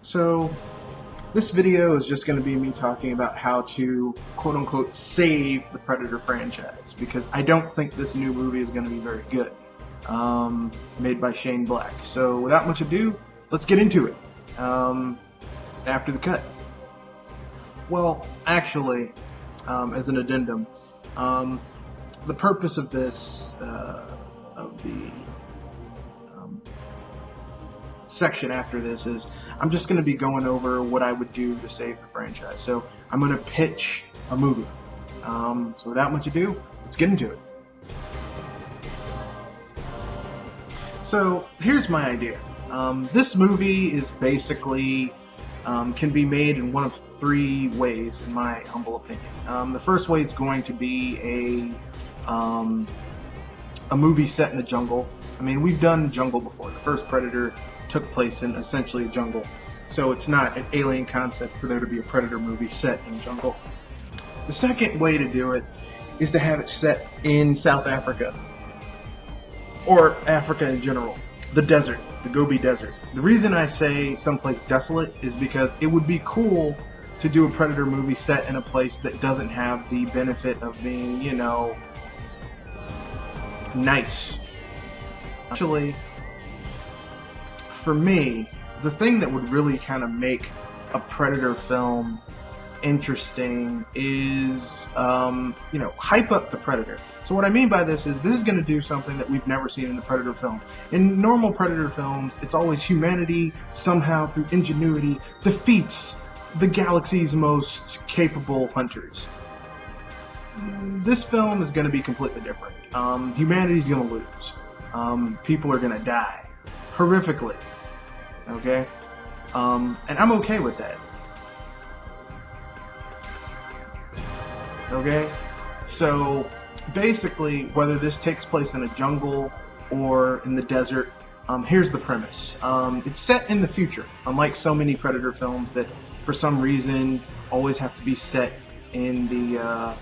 So this video is just going to be me talking about how to quote-unquote save the Predator franchise, because I don't think this new movie is going to be very good, made by Shane Black. So without much ado, let's get into it after the cut. Well, actually, as an addendum, the purpose of this, of the section after this is I'm just going to be going over what I would do to save the franchise. So I'm going to pitch a movie. So without much ado, let's get into it. So here's my idea. This movie is basically can be made in one of three ways, in my humble opinion. The first way is going to be a movie set in the jungle. I mean, we've done jungle before. The first Predator took place in essentially a jungle, so it's not an alien concept for there to be a Predator movie set in jungle. The second way to do it is to have it set in South Africa, or Africa in general, the desert, the Gobi Desert. The reason I say someplace desolate is because it would be cool to do a Predator movie set in a place that doesn't have the benefit of being, you know, nice. Actually, for me, the thing that would really kind of make a Predator film interesting is, you know, hype up the Predator. So what I mean by this is going to do something that we've never seen in the Predator film. In normal Predator films, it's always humanity, somehow through ingenuity, defeats the galaxy's most capable hunters. This film is going to be completely different. Humanity's going to lose. People are going to die. Horrifically. Okay? And I'm okay with that. Okay? So, basically, whether this takes place in a jungle or in the desert, here's the premise. It's set in the future, unlike so many Predator films that, for some reason, always have to be set in the,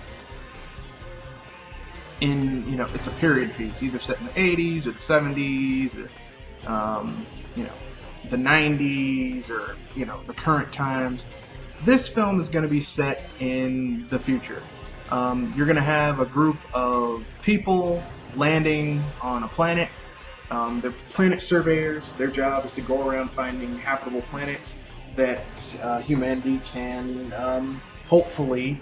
you know, it's a period piece, either set in the 80s or the 70s, or, you know, the 90s, or, you know, the current times. This film is going to be set in the future. You're going to have a group of people landing on a planet. They're planet surveyors. Their job is to go around finding habitable planets that humanity can hopefully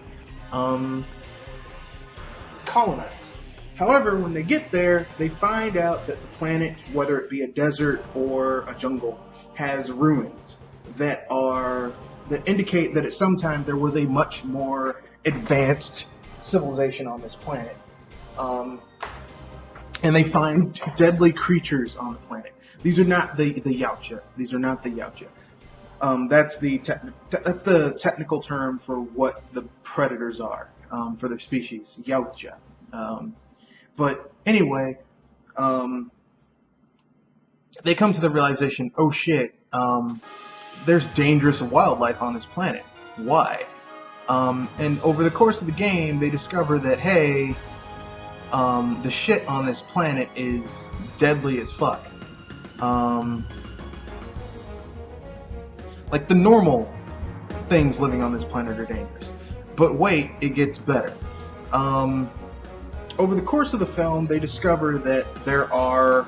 colonize. However, when they get there, they find out that the planet, whether it be a desert or a jungle, has ruins that indicate that at some time there was a much more advanced civilization on this planet. And they find deadly creatures on the planet. These are not the Yautja. These are not the Yautja. That's the technical term for what the predators are, for their species, Yautja. But anyway, they come to the realization, oh shit, there's dangerous wildlife on this planet. Why? And over the course of the game, they discover that, hey, the shit on this planet is deadly as fuck. Like the normal things living on this planet are dangerous. But wait, it gets better. Over the course of the film, they discover that there are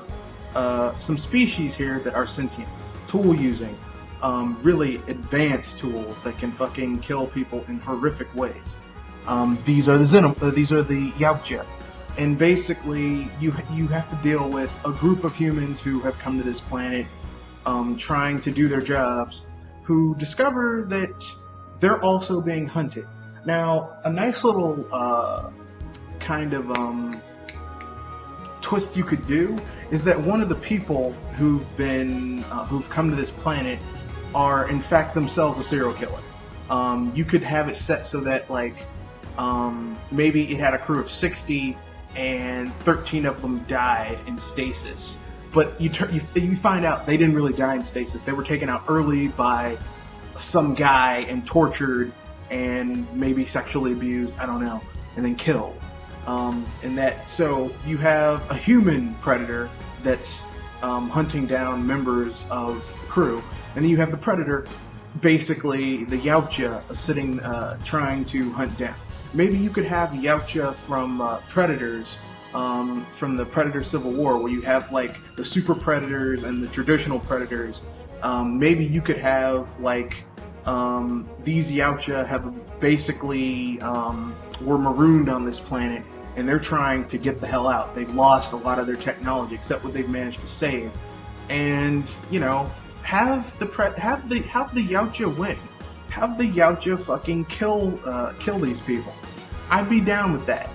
some species here that are sentient, tool-using, really advanced tools that can fucking kill people in horrific ways. These are the Yautja, and basically you have to deal with a group of humans who have come to this planet, trying to do their jobs, who discover that they're also being hunted. Now, a nice little kind of twist you could do is that one of the people who've come to this planet are in fact themselves a serial killer. You could have it set so that, like, maybe it had a crew of 60 and 13 of them died in stasis, but you find out they didn't really die in stasis. They were taken out early by some guy and tortured and maybe sexually abused, I don't know, and then killed. So you have a human predator that's hunting down members of the crew, and then you have the predator basically the Yautja sitting, trying to hunt down. Maybe you could have Yautja from Predators, from the Predator Civil War, where you have like the super predators and the traditional predators. Maybe you could have like these Yautja have basically were marooned on this planet, and they're trying to get the hell out. They've lost a lot of their technology, except what they've managed to save. And you know, have the Yautja win. Have the Yautja fucking kill these people. I'd be down with that.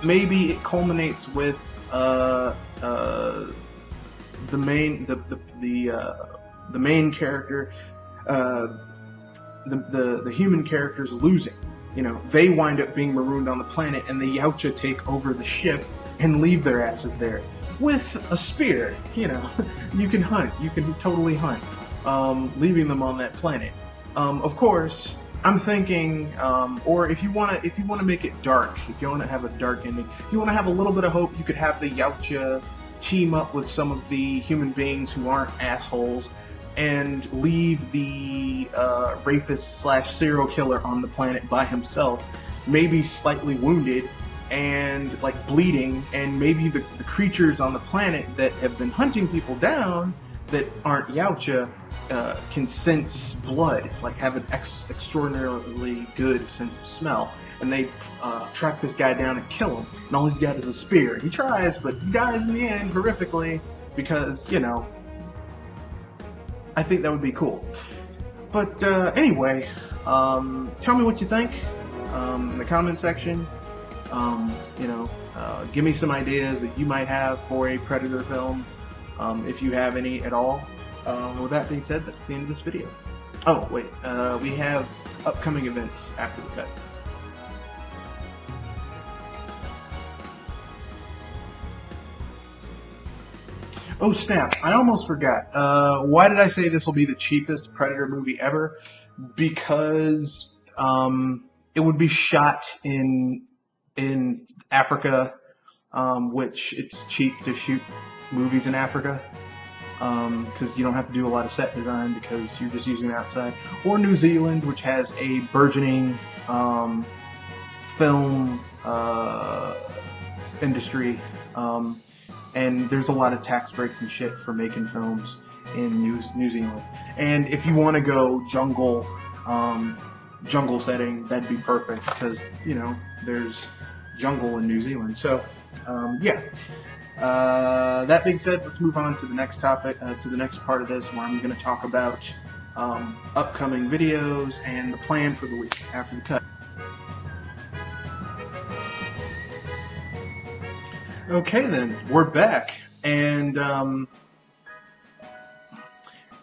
Maybe it culminates with the main character, the human characters losing. You know, they wind up being marooned on the planet, and the Yautja take over the ship and leave their asses there with a spear. You know, you can hunt. You can totally hunt, leaving them on that planet. Of course, I'm thinking, or if you want to make it dark, if you want to have a dark ending, if you want to have a little bit of hope, you could have the Yautja team up with some of the human beings who aren't assholes and leave the rapist / serial killer on the planet by himself, maybe slightly wounded and like bleeding, and maybe the creatures on the planet that have been hunting people down that aren't Yautja can sense blood, like have an extraordinarily good sense of smell, and they track this guy down and kill him, and all he's got is a spear. He tries, but he dies in the end horrifically, because, you know, I think that would be cool. But anyway, tell me what you think in the comment section. You know, give me some ideas that you might have for a Predator film, if you have any at all. With that being said, that's the end of this video. Oh, wait, we have upcoming events after the cut. Oh snap, I almost forgot. Why did I say this will be the cheapest Predator movie ever? Because it would be shot in Africa, which it's cheap to shoot movies in Africa, because you don't have to do a lot of set design because you're just using it outside. Or New Zealand, which has a burgeoning film industry, and there's a lot of tax breaks and shit for making films in New Zealand. And if you want to go jungle setting, that'd be perfect, because, you know, there's jungle in New Zealand. So yeah, that being said, let's move on to the next topic, to the next part of this, where I'm going to talk about upcoming videos and the plan for the week after the cut. Okay then, we're back, and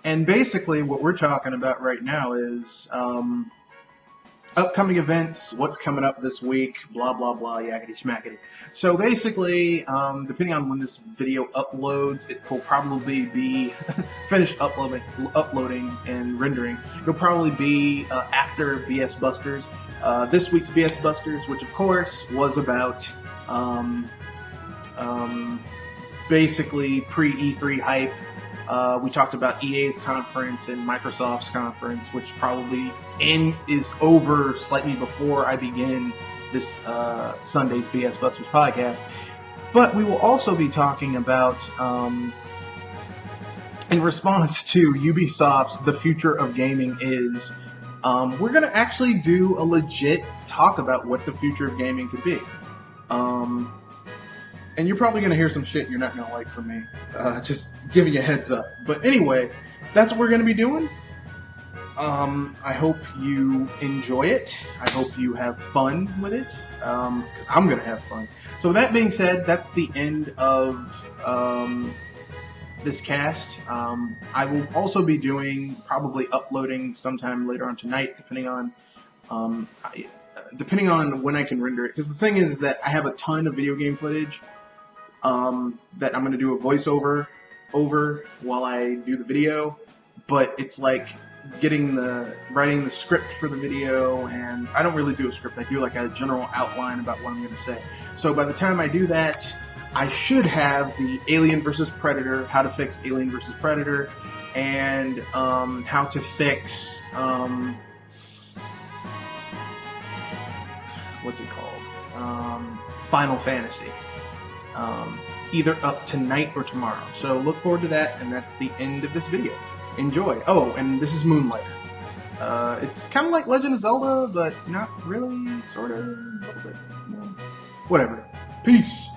basically what we're talking about right now is upcoming events, what's coming up this week, blah blah blah, yakety schmackety. So basically, depending on when this video uploads, it will probably be finished uploading and rendering. It'll probably be after BS Busters. This week's BS Busters, which of course was about basically pre-E3 hype. We talked about EA's conference and Microsoft's conference, which probably is over slightly before I begin this Sunday's BS Busters podcast. But we will also be talking about, in response to Ubisoft's The Future of Gaming Is, we're going to actually do a legit talk about what the future of gaming could be. And you're probably going to hear some shit you're not going to like from me. Just giving you a heads up. But anyway, that's what we're going to be doing. I hope you enjoy it. I hope you have fun with it. Because I'm going to have fun. So with that being said, that's the end of this cast. I will also be probably uploading sometime later on tonight, depending on when I can render it. Because the thing is that I have a ton of video game footage that I'm going to do a voiceover over while I do the video, but it's like writing the script for the video, and I don't really do a script. I do like a general outline about what I'm going to say. So by the time I do that, I should have the Alien vs. Predator, how to fix Alien vs. Predator, and how to fix what's it called? Final Fantasy. Either up tonight or tomorrow. So look forward to that, and that's the end of this video. Enjoy. Oh, and this is Moonlighter. It's kind of like Legend of Zelda, but not really, sort of, a little bit. Whatever. Peace!